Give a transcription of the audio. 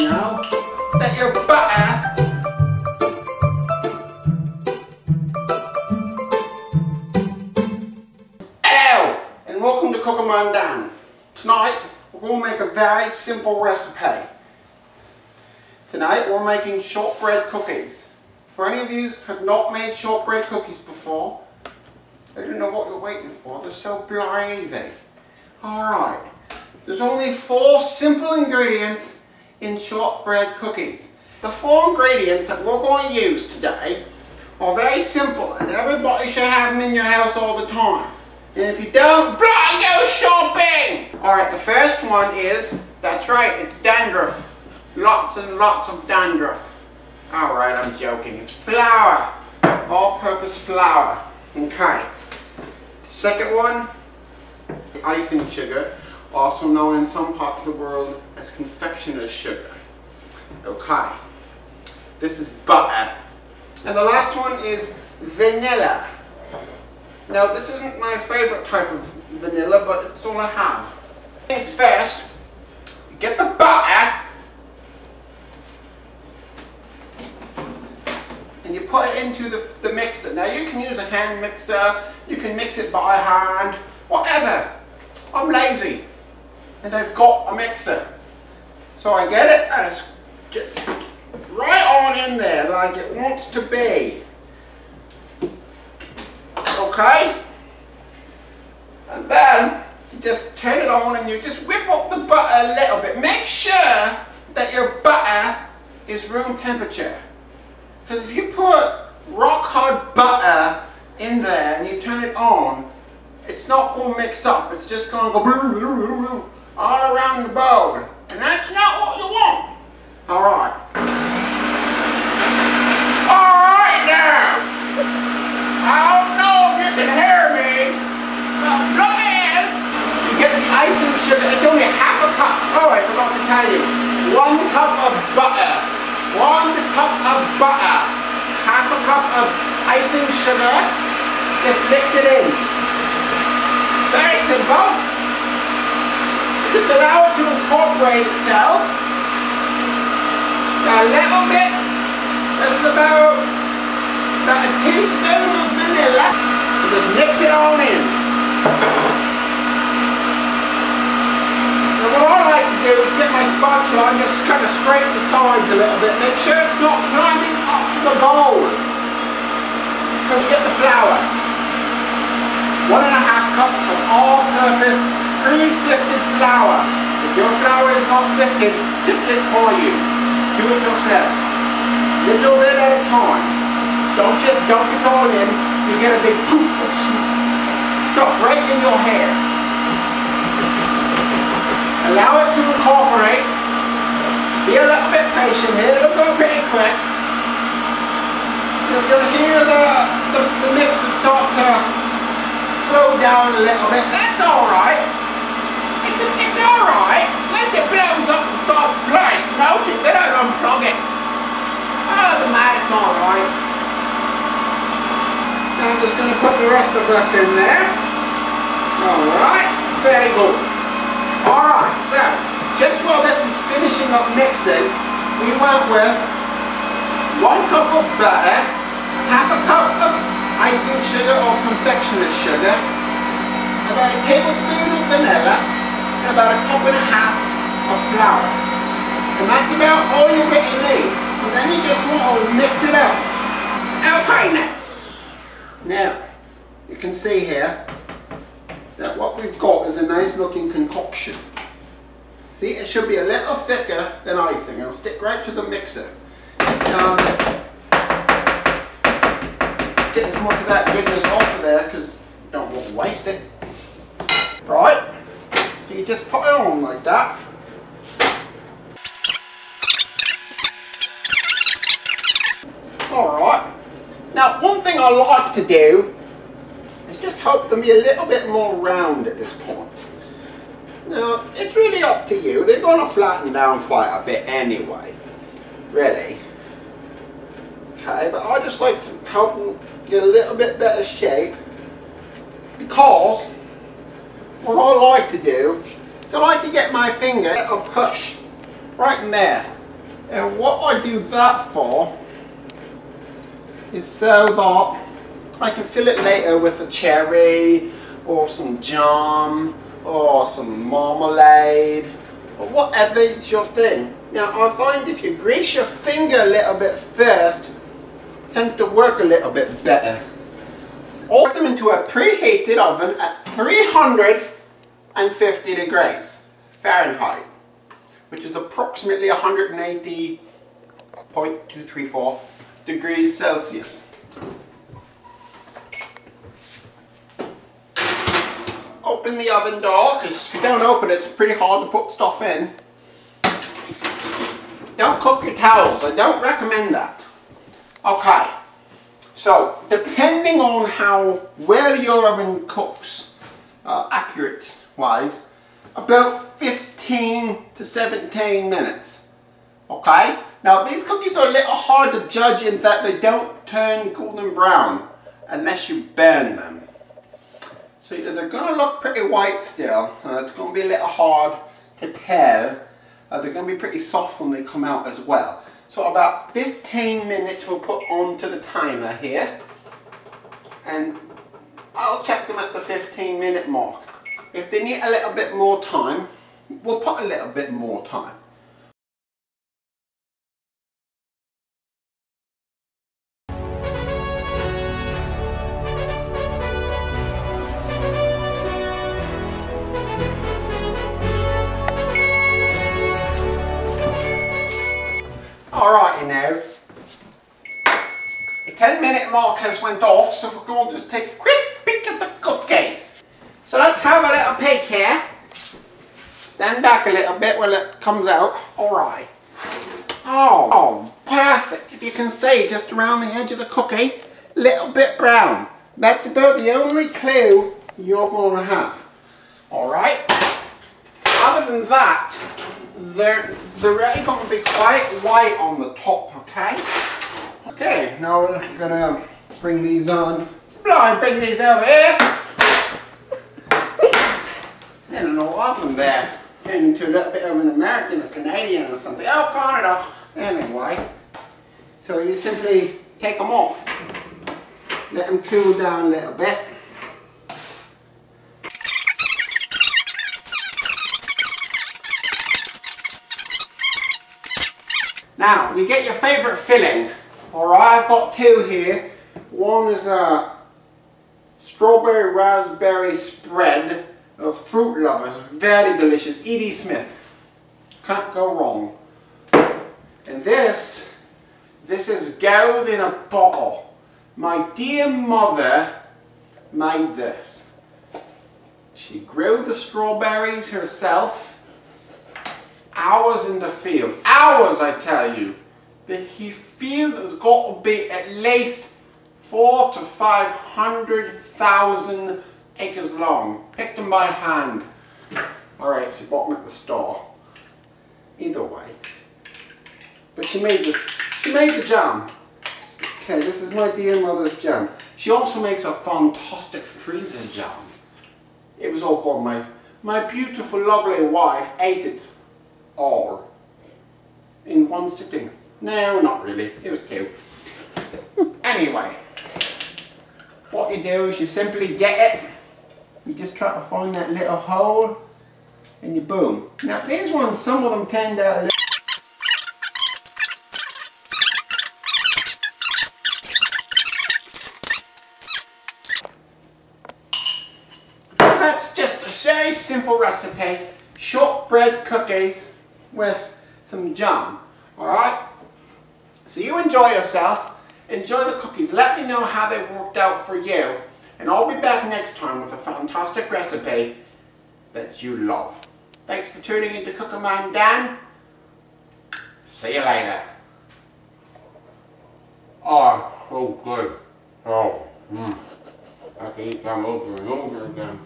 know that your butter and welcome to Cooking Man Dan. Tonight we're going to make a very simple recipe. Tonight we're making shortbread cookies. For any of you who have not made shortbread cookies before, I don't know what you're waiting for. They're so bloody easy. Alright, there's only 4 simple ingredients in shortbread cookies. The 4 ingredients that we're going to use today are very simple and everybody should have them in your house all the time. And if you don't, bloody go shopping! Alright, the first one is, that's right, it's dandruff. Lots and lots of dandruff. Alright, I'm joking. It's flour. All-purpose flour. Okay. The second one, icing sugar, also known in some parts of the world as confectioner's sugar. Okay. This is butter. And the last one is vanilla. Now, this isn't my favorite type of vanilla, but it's all I have. Things first, get the butter and you put it into the mixer. Now, you can use a hand mixer, you can mix it by hand, whatever. I'm lazy and I've got a mixer. So I get it and it's just right on in there like it wants to be. Okay? And then you just turn it on and you just whip up the butter a little bit. Make sure that your butter is room temperature. Because if you put rock hard butter in there and you turn it on, it's not going to mix up. It's just going to go all around the bowl. And that's not what you want. Alright. Alright now! I don't know if you can hear me, but plug in! You get the icing sugar. It's only half a cup. Oh, I forgot to tell you. 1 cup of butter. 1 cup of butter. Half a cup of icing sugar. Just mix it in. Very simple. Just allow it to incorporate itself. A little bit. This is about a teaspoon of vanilla. And just mix it all in. Now what I like to do is get my spatula and just kind of scrape the sides a little bit. Make sure it's not climbing up the bowl. Because you get the flour. 1½ cups of all-purpose pre-sifted flour. If your flour is not sifted, sift it for you. Do it yourself. Little bit at a time. Don't just dump it all in. You get a big poof of stuff right in your hair. Allow it to incorporate. Be a little bit patient here. It'll go pretty quick. You'll hear the mixer start to slow down a little bit. That's alright. It's alright. Once it blows up and starts bloody smoking, then I'll unplug it. Other than that, it's alright. Now I'm just going to put the rest of this in there. Alright, very good. Alright, so, just while this is finishing up mixing, we went with 1 cup of butter, half a cup of icing sugar or confectioner's sugar, about a tablespoon of vanilla, and about 1½ cups of flour. And that's about all you really need. And then you just want to mix it up. Okay now. Now, you can see here that what we've got is a nice looking concoction. See, it should be a little thicker than icing. It'll stick right to the mixer. Get as much of that goodness off of there because you don't want to waste it. Right, so you just put it on like that. Alright, now one thing I like to do is just help them be a little bit more round at this point. Now, it's really up to you. They're going to flatten down quite a bit anyway, really. Okay, but I just like to help them get a little bit better shape because what I like to do is I like to get my finger and push right in there And what I do that for is so that I can fill it later with a cherry or some jam or some marmalade or whatever is your thing. Now I find if you grease your finger a little bit first, it tends to work a little bit better. Or put them into a preheated oven at 350 degrees Fahrenheit, which is approximately 180.234 degrees Celsius. Open the oven door, because if you don't open it, it's pretty hard to put stuff in. Don't cook your towels, I don't recommend that. Okay, so depending on how well your oven cooks, accurate wise, about 15 to 17 minutes. Okay, now these cookies are a little hard to judge in that they don't turn golden brown unless you burn them. So they're going to look pretty white still. It's going to be a little hard to tell. They're going to be pretty soft when they come out as well. So about 15 minutes we'll put onto the timer here. And I'll check them at the 15-minute mark. If they need a little bit more time, we'll put a little bit more time. Alrighty now, the 10-minute mark has went off, so we're going to take a quick peek at the cookies. So let's have a little peek here. Stand back a little bit while it comes out. Alright. Oh, perfect. If you can see just around the edge of the cookie, little bit brown. That's about the only clue you're going to have. Alright. Other than that, they're really going to be quite white on the top, okay? Okay, now we're going to bring these on. Bring these over here. In an oven there. Into a little bit of an American or Canadian or something. Oh, Canada. Anyway. So you simply take them off. Let them cool down a little bit. Now, you get your favourite filling. Alright, I've got two here. One is a strawberry raspberry spread of Fruit Lovers. Very delicious. E.D. Smith. Can't go wrong. And this is gold in a bottle. My dear mother made this. She grew the strawberries herself. Hours in the field. Hours, I tell you. The field has got to be at least 400,000 to 500,000 acres long. Picked them by hand. Alright, she bought them at the store. Either way. But she made the jam. Okay, this is my dear mother's jam. She also makes a fantastic freezer jam. It was all gone. My beautiful, lovely wife ate it all in one sitting. No, not really. It was cute. Anyway, what you do is you simply get it. You just try to find that little hole and you boom. Now these ones, some of them turned out a little. That's just a very simple recipe. Shortbread cookies with some jam. Alright? So you enjoy yourself. Enjoy the cookies. Let me know how they worked out for you. And I'll be back next time with a fantastic recipe that you love. Thanks for tuning in to Cookerman Dan. See you later. Oh, so good. Oh, I can eat them over and over again.